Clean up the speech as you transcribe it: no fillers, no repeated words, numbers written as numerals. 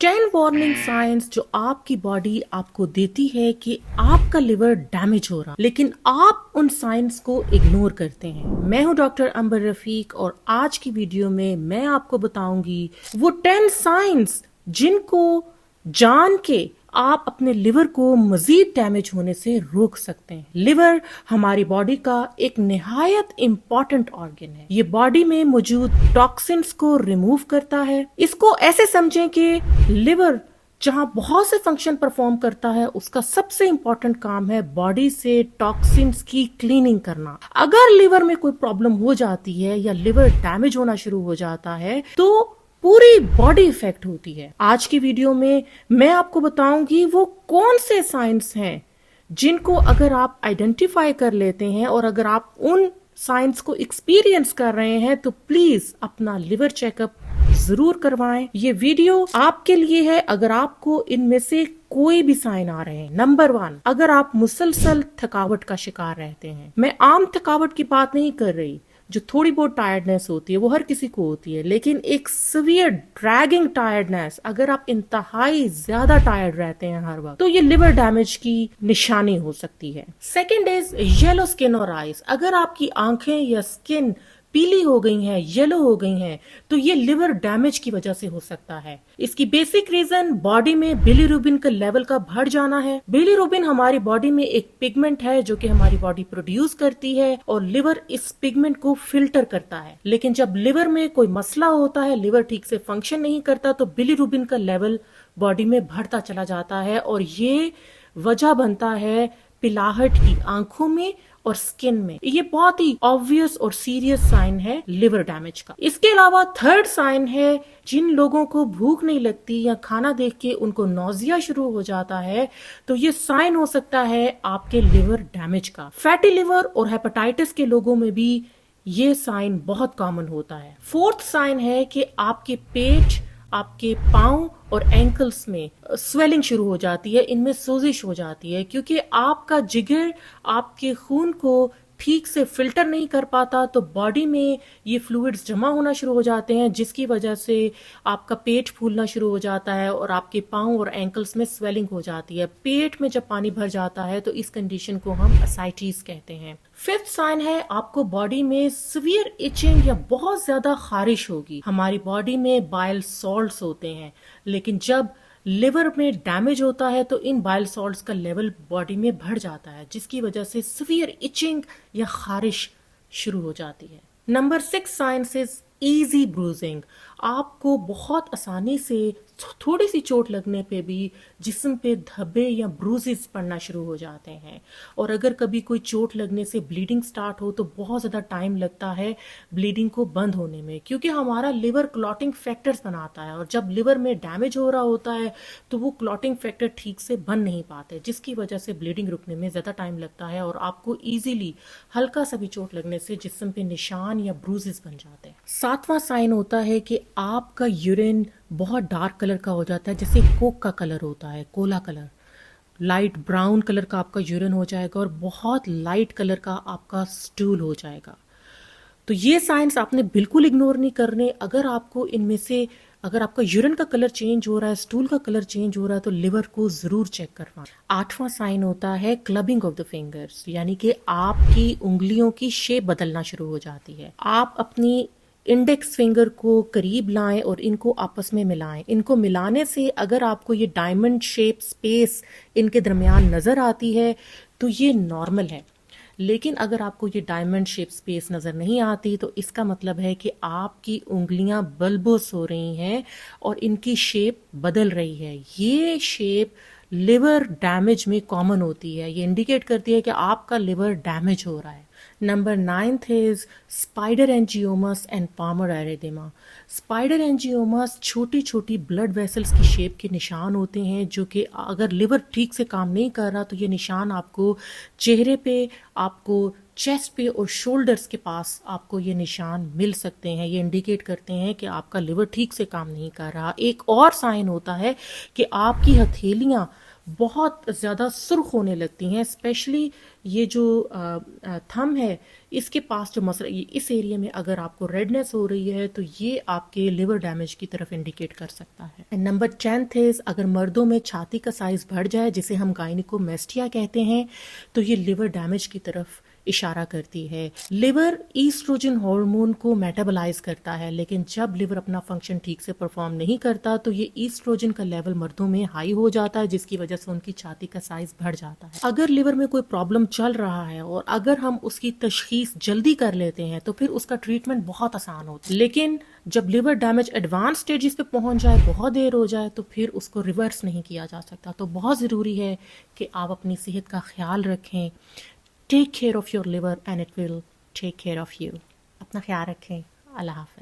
10 warning science जो आपकी body आपको देती है कि आपका लिवर डैमेज हो रहा, लेकिन आप उन साइंस को इग्नोर करते हैं। मैं हूं डॉक्टर अंबर रफीक और आज की वीडियो में मैं आपको बताऊंगी वो 10 साइंस जिनको जान के आप अपने लिवर को मजीद डैमेज होने से रोक सकते हैं। लिवर हमारी बॉडी का एक निहायत इंपॉर्टेंट ऑर्गन है। ये बॉडी में मौजूद टॉक्सिन्स को रिमूव करता है। इसको ऐसे समझें कि लिवर जहां बहुत से फंक्शन परफॉर्म करता है, उसका सबसे इंपॉर्टेंट काम है बॉडी से टॉक्सिन्स की क्लीनिंग करना। अगर लिवर में कोई प्रॉब्लम हो जाती है या लिवर डैमेज होना शुरू हो जाता है तो पूरी बॉडी इफेक्ट होती है। आज की वीडियो में मैं आपको बताऊंगी वो कौन से साइंस हैं जिनको अगर आप आइडेंटिफाई कर लेते हैं और अगर आप उन साइंस को एक्सपीरियंस कर रहे हैं तो प्लीज अपना लिवर चेकअप जरूर करवाएं। ये वीडियो आपके लिए है अगर आपको इनमें से कोई भी साइन आ रहे हैं। नंबर 1, अगर आप मुसलसल थकावट का शिकार रहते हैं। मैं आम थकावट की बात नहीं कर रही, जो थोड़ी बहुत टायर्डनेस होती है वो हर किसी को होती है, लेकिन एक सीवियर ड्रैगिंग टायर्डनेस, अगर आप इंतहाई ज्यादा टायर्ड रहते हैं हर वक्त, तो ये लिवर डैमेज की निशानी हो सकती है। सेकेंड इज येलो स्किन और आईज। अगर आपकी आंखें या स्किन पीली हो गई हैं, येलो हो गई हैं, तो ये लिवर डैमेज की वजह से हो सकता है। इसकी बेसिक रीजन बॉडी में बिलीरुबिन का लेवल का बढ़ जाना है। बिलीरुबिन हमारी बॉडी में एक पिगमेंट है जो कि हमारी बॉडी प्रोड्यूस करती है और लिवर इस पिगमेंट को फिल्टर करता है। लेकिन जब लिवर में कोई मसला होता है, लिवर ठीक से फंक्शन नहीं करता, तो बिलीरुबिन का लेवल बॉडी में बढ़ता चला जाता है और ये वजह बनता है पिलाहट की आंखों में और स्किन में। ये बहुत ही ऑब्वियस और सीरियस साइन है लिवर डैमेज का। इसके अलावा थर्ड साइन है जिन लोगों को भूख नहीं लगती या खाना देख के उनको नौजिया शुरू हो जाता है, तो ये साइन हो सकता है आपके लिवर डैमेज का। फैटी लिवर और हेपेटाइटिस के लोगों में भी ये साइन बहुत कॉमन होता है। फोर्थ साइन है कि आपके पेट, आपके पांव और एंकल्स में स्वेलिंग शुरू हो जाती है, इनमें सोजिश हो जाती है, क्योंकि आपका जिगर आपके खून को ठीक से फिल्टर नहीं कर पाता, तो बॉडी में ये फ्लूइड्स जमा होना शुरू हो जाते हैं, जिसकी वजह से आपका पेट फूलना शुरू हो जाता है और आपके पांव और एंकल्स में स्वेलिंग हो जाती है। पेट में जब पानी भर जाता है तो इस कंडीशन को हम असाइटिस कहते हैं। फिफ्थ साइन है आपको बॉडी में सीवियर इचिंग या बहुत ज्यादा खारिश होगी। हमारी बॉडी में बाइल सॉल्ट्स होते हैं, लेकिन जब लिवर में डैमेज होता है तो इन बाइल सॉल्ट्स का लेवल बॉडी में बढ़ जाता है, जिसकी वजह से सीवियर इचिंग या खारिश शुरू हो जाती है। Number 6 science is easy bruising. आपको बहुत आसानी से थोड़ी सी चोट लगने पे भी जिस्म पे धब्बे या ब्रूजेस पड़ना शुरू हो जाते हैं, और अगर कभी कोई चोट लगने से ब्लीडिंग स्टार्ट हो तो बहुत ज़्यादा टाइम लगता है ब्लीडिंग को बंद होने में, क्योंकि हमारा लिवर क्लॉटिंग फैक्टर्स बनाता है और जब लिवर में डैमेज हो रहा होता है तो वो क्लॉटिंग फैक्टर ठीक से बन नहीं पाते, जिसकी वजह से ब्लीडिंग रुकने में ज़्यादा टाइम लगता है और आपको ईजिली हल्का सा भी चोट लगने से जिस्म पे निशान या ब्रूजेस बन जाते हैं। सातवां साइन होता है कि आपका यूरिन बहुत डार्क कलर का हो जाता है, जैसे कोक का कलर होता है, Cola colour, light brown colour का आपका यूरिन हो जाएगा और बहुत लाइट कलर का आपका स्टूल हो जाएगा। तो ये साइंस आपने बिल्कुल इग्नोर नहीं करने। अगर आपको इनमें से अगर आपका यूरिन का कलर चेंज हो रहा है, स्टूल का कलर चेंज हो रहा है, तो लिवर को जरूर चेक करवाएं। आठवां साइन होता है क्लबिंग ऑफ द फिंगर्स, यानी कि आपकी उंगलियों की शेप बदलना शुरू हो जाती है। आप अपनी इंडेक्स फिंगर को करीब लाएं और इनको आपस में मिलाएं। इनको मिलाने से अगर आपको ये डायमंड शेप स्पेस इनके दरमियान नजर आती है तो ये नॉर्मल है, लेकिन अगर आपको ये डायमंड शेप स्पेस नजर नहीं आती तो इसका मतलब है कि आपकी उंगलियां बल्बोस हो रही हैं और इनकी शेप बदल रही है। ये शेप लिवर डैमेज में कॉमन होती है, ये इंडिकेट करती है कि आपका लिवर डैमेज हो रहा है। Number 9 is spider angiomas and palmar erythema. Spider angiomas छोटी छोटी ब्लड वेसल्स की शेप के निशान होते हैं, जो कि अगर लिवर ठीक से काम नहीं कर रहा तो ये निशान आपको चेहरे पे, आपको चेस्ट पे और शोल्डर्स के पास आपको ये निशान मिल सकते हैं। ये इंडिकेट करते हैं कि आपका लिवर ठीक से काम नहीं कर रहा। एक और साइन होता है कि आपकी हथेलियां बहुत ज़्यादा सुर्ख होने लगती हैं, स्पेशली ये जो थंब है इसके पास जो मसल, इस एरिया में अगर आपको रेडनेस हो रही है तो ये आपके लिवर डैमेज की तरफ इंडिकेट कर सकता है। एंड नंबर 10 इज, अगर मर्दों में छाती का साइज बढ़ जाए जिसे हम गायनिकोमेस्टिया कहते हैं, तो ये लिवर डैमेज की तरफ इशारा करती है। लिवर ईस्ट्रोजन हार्मोन को मेटाबोलाइज करता है, लेकिन जब लिवर अपना फंक्शन ठीक से परफॉर्म नहीं करता तो ये ईस्ट्रोजन का लेवल मर्दों में हाई हो जाता है, जिसकी वजह से उनकी छाती का साइज बढ़ जाता है। अगर लिवर में कोई प्रॉब्लम चल रहा है और अगर हम उसकी तशखीस जल्दी कर लेते हैं तो फिर उसका ट्रीटमेंट बहुत आसान होता है, लेकिन जब लिवर डैमेज एडवांस स्टेजेस पे पहुंच जाए, बहुत देर हो जाए, तो फिर उसको रिवर्स नहीं किया जा सकता। तो बहुत ज़रूरी है कि आप अपनी सेहत का ख्याल रखें। Take care of your liver and it will take care of you. अपना ख्याल रखें। अल्लाह हाफ़िज़।